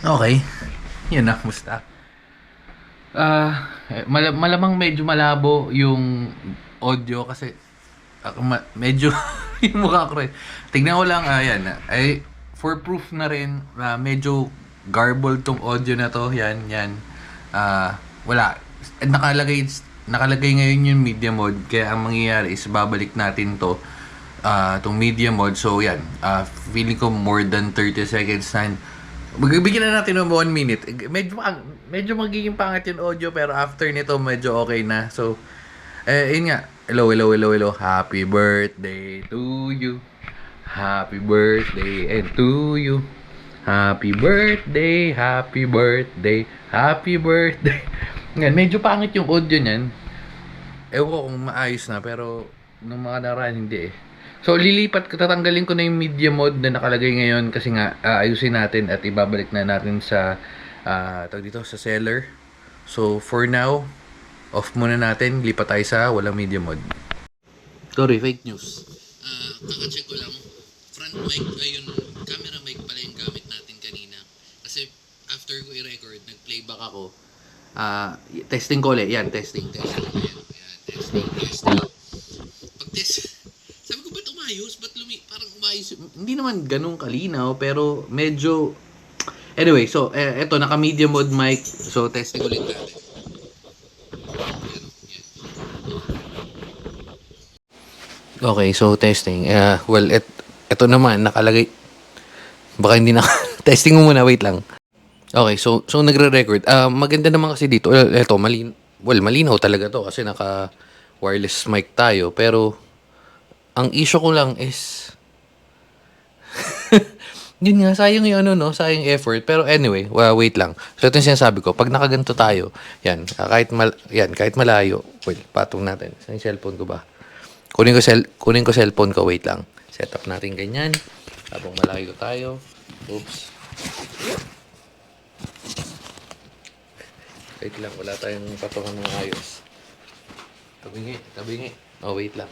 Okay. Yun na, musta? Malamang medyo malabo yung audio kasi medyo yung mukha ko rin. Tignan ko lang, yan. Ay, for proof na rin, medyo garbled tong audio na to. Yan, yan. Wala. Nakalagay ngayon yung media mode. Kaya ang mangyayari is babalik natin to. Tong media mode. So, yan. Feeling ko more than 30 seconds na. Magbibigyan na natin ng 1 minute. Medyo magiging pangit yung audio pero after nito medyo okay na. So, yun nga. Hello, hello, hello, hello. Happy birthday to you. Happy birthday and to you. Happy birthday, happy birthday, happy birthday. Yan, medyo pangit yung audio niyan. Ewan ko kung maayos na pero nung mga nakaraan hindi eh. So tatanggalin ko na yung media mode na nakalagay ngayon kasi nga ayusin natin at ibabalik na natin sa tawag dito sa seller. So for now, off muna natin, lipat tayo sa walang media mode. Sorry, fake news. Kaka-check ko lang. Front mic, ayun, camera mic pala yung gamit natin kanina. Kasi after ko i-record, nag-playback ako. Testing ko ulit. Yan, testing. Ayan, testing. Pag-test, sabi ko, ba't umayos? Parang umayos? Hindi naman ganun kalinaw, pero medyo... Anyway, so, eto, naka-media mode mic. So, testing ulit natin. Okay, so testing. Well, eto naman, nakalagay... Baka hindi na... testing mo muna, wait lang. Okay, so nagre-record. Maganda naman kasi dito. Eto, malinaw talaga to kasi naka wireless mic tayo. Pero, ang issue ko lang is yun nga, sayang yung ano, no? Sayang effort. Pero anyway, wait lang. So, ito yung sinasabi ko. Pag nakaganto tayo, yan, kahit malayo. Well, patong natin. Sa yung cellphone ko ba? Kunin ko cellphone ko. Wait lang. Set up natin ganyan. Habang malayo tayo. Oops. Wait lang. Wala tayong patungan ng ayos. Tabingi. Oh, wait lang.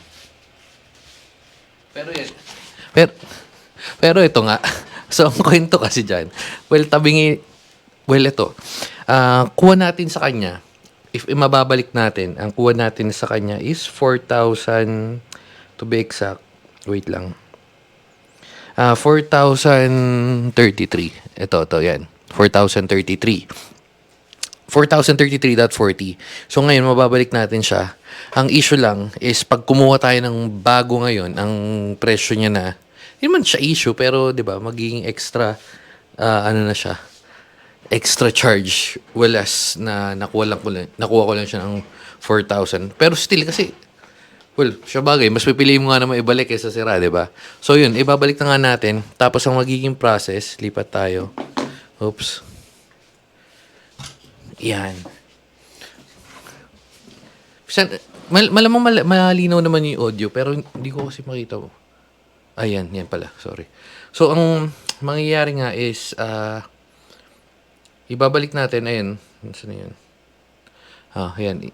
Pero yan. Pero ito nga. So, ang kwento kasi dyan. Well, ito. Kuha natin sa kanya. If mababalik natin, ang kuha natin sa kanya is 4,000 to be exact. Wait lang. 4,033. Ito, yan. 4,033. 4,033.40. So, ngayon, mababalik natin siya. Ang issue lang is pag kumuha tayo ng bago ngayon, ang presyo niya na, hindi man siya issue, pero, di ba, magiging extra, ano na siya, extra charge. Whereas, nakuha ko lang siya ng 4,000. Pero still, kasi, well, siya bagay, mas pipiliin mo nga naman ibalik kaysa sira, di ba? So, yun, ibabalik na nga natin. Tapos, ang magiging process, lipat tayo. Oops. Yan. Malamang malinaw naman yung audio, pero hindi ko kasi makita mo. Ayan, yan pala. Sorry. So, ang mangyayari nga is, ibabalik natin. Ayan. Saan na yan? Ayan.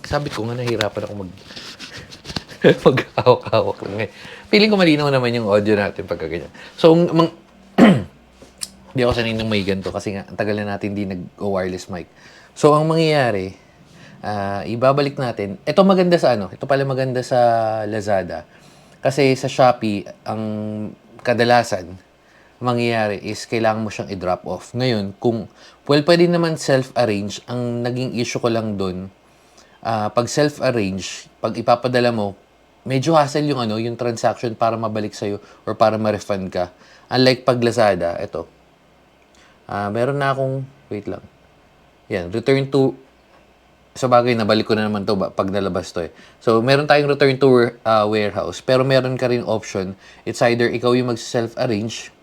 Sabi ko nga, nahirapan ako mag-hawak-hawak lang eh. Feeling ko malinaw naman yung audio natin pagka ganyan. So, hindi ako sanay ng may ganito kasi nga, ang tagal na natin hindi nag-wireless mic. So, ang mangyayari, ibabalik natin. Ito maganda sa ano? Ito pala maganda sa Lazada. Kasi sa Shopee, ang kadalasan, mangyayari is kailangan mo siyang i-drop off. Ngayon, pwede naman self-arrange. Ang naging issue ko lang doon, pag self-arrange, pag ipapadala mo, medyo hassle yung transaction para mabalik sa'yo or para ma-refund ka. Unlike pag Lazada, ito. Meron na akong, wait lang. Yan, return to, sa bagay, nabalik ko na naman to pag nalabas to eh. So, meron tayong return to warehouse. Pero meron ka rin option. It's either ikaw yung mag-self-arrange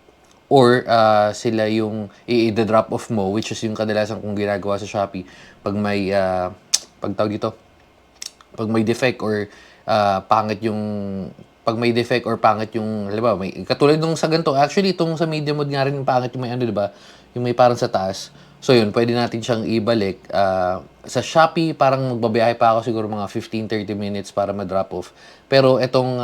or sila yung i-drop off mo, which is yung kadalasan kong ginagawa sa Shopee pag may, pag may defect or pangit yung, halimbawa, katulad nung sa ganito, actually, itong sa media mode nga rin, pangit yung may ano, diba? Yung may parang sa taas. So, yun, pwede natin siyang ibalik. Sa Shopee, parang magbabiyahe pa ako siguro mga 15-30 minutes para ma-drop off. Pero, itong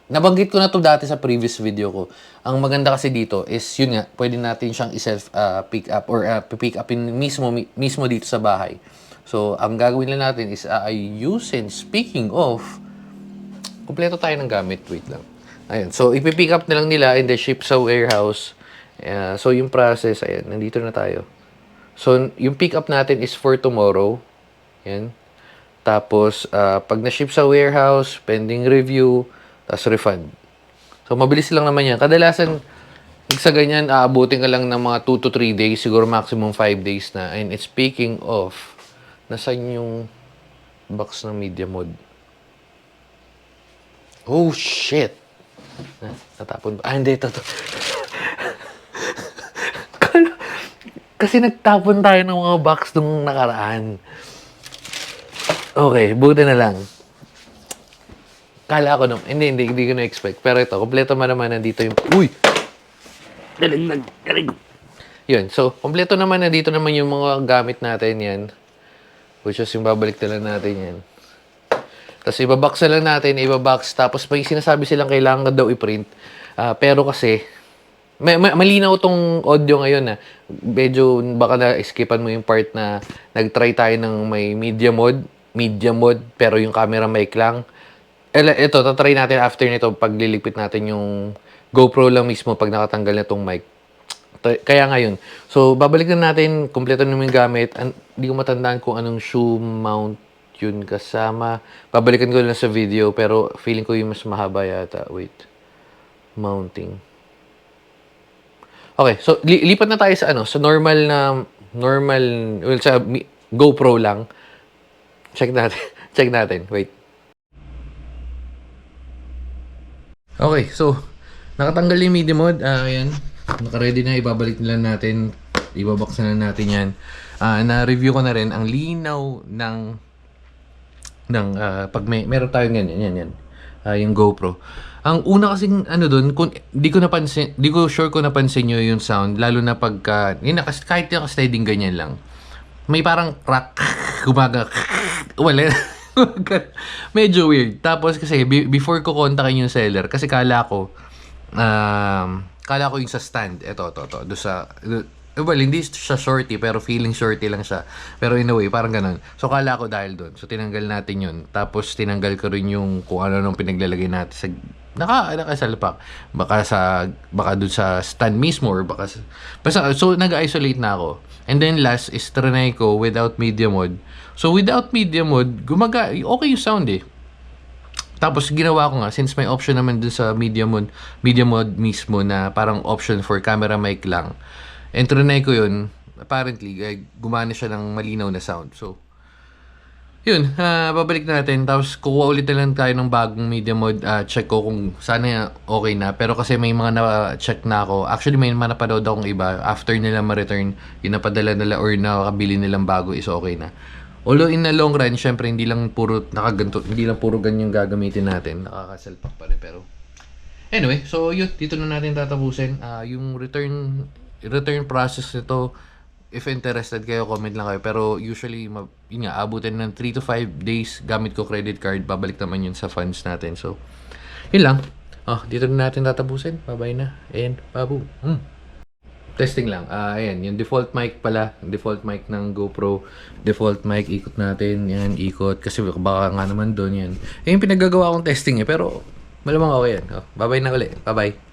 nabanggit ko na to dati sa previous video ko. Ang maganda kasi dito is, yun nga, pwede natin siyang i-self pick up or pick upin mismo dito sa bahay. So, ang gagawin lang natin is ayusin. Speaking of, kumpleto tayo ng gamit. Wait lang. Ayun. So, ipipick up na lang nila and then ship sa warehouse. So, yung process, ayan, nandito na tayo. So, yung pick up natin is for tomorrow. Ayan. Tapos, pag na-ship sa warehouse, pending review, tapos refund. So, mabilis lang naman yan. Kadalasan, sa ganyan, aabutin ka lang ng mga 2 to 3 days, siguro maximum 5 days na. And it's speaking of, nasan yung box ng media mode? Oh, shit! Natapon ba? Hindi, ito. Kasi nagtapon tayo ng mga box nung nakaraan. Okay, buti na lang. Kala ko hindi ko na-expect. Pero ito, kompleto naman nandito yung... Uy! Dalag. Yun, so, kompleto naman nandito naman yung mga gamit natin yan. Which is yung babalik na lang natin yan. Tapos ibabox na lang natin, tapos may sinasabi silang kailangan daw i-print. Pero kasi, malinaw tong audio ngayon na medyo baka na-skipan mo yung part na nag-try tayo ng may media mode, pero yung camera mic lang. Ito, tatry natin after nito paglilipit natin yung GoPro lang mismo pag nakatanggal na tong mic. Kaya ngayon. So, babalik na natin, kompleto naman yung gamit. Hindi ko matandaan kung anong shoe mount yun kasama. Babalikan ko lang sa video, pero feeling ko yung mas mahaba yata. Wait. Mounting. Okay, so lipat na tayo sa sa normal, well, sa GoPro lang. Check natin. Wait. Okay, so nakatanggal yung media mode. Ayan. Naka-ready na, ibabalik na lang natin. Ibabox na lang natin yan. Na-review ko na rin ang linaw ng pag meron tayong yan. Yung GoPro. Ang una kasing doon, kung di ko sure kung napansin nyo yung sound, lalo na pagka, kasi kahit yung sliding ganyan lang. May parang crack, gumaga, wala. Medyo weird. Tapos kasi, before ko kontakin yung seller, kasi kala ko yung sa stand, ito, doon sa, well, hindi siya shorty, pero feeling shorty lang siya. Pero in a way, parang ganun. So, kala ko dahil doon. So, tinanggal natin yun. Tapos, tinanggal ko rin yung kung ano nung pinaglalagay natin sa nakasalpak. Baka doon sa stand mismo or basta, so, nag-isolate na ako. And then, last is trinay ko without media mode. So, without media mode, okay yung sound eh. Tapos, ginawa ko nga, since may option naman dun sa media mode mismo na parang option for camera mic lang. And trinay ko yun, apparently, gumana siya ng malinaw na sound. So, yun, babalik natin. Tapos, kukuha ulit na lang tayo ng bagong media mode. Check ko kung sana okay na. Pero kasi may mga na-check na ako. Actually, may mga napanood akong iba. After nila ma-return, yung napadala nila or nakabili nilang bago is okay na. Although in the long run, syempre, hindi lang puro ganyan gagamitin natin. Nakakasalpak pa rin. Pero, anyway, so yun, dito na natin tatapusin. Yung return process nito, if interested kayo, comment lang kayo. Pero usually, yun nga, abutin ng 3 to 5 days gamit ko credit card. Babalik naman yun sa funds natin. So, yun lang. Dito na natin tatapusin. Bye-bye na. And, babu. Testing lang. Ayan, yung default mic pala. Yung default mic ng GoPro. Default mic, ikot natin. Yan, ikot. Kasi baka nga naman doon yan. Yung pinagagawa kong testing Pero, malamang okay yan. Bye-bye na ulit. Bye-bye.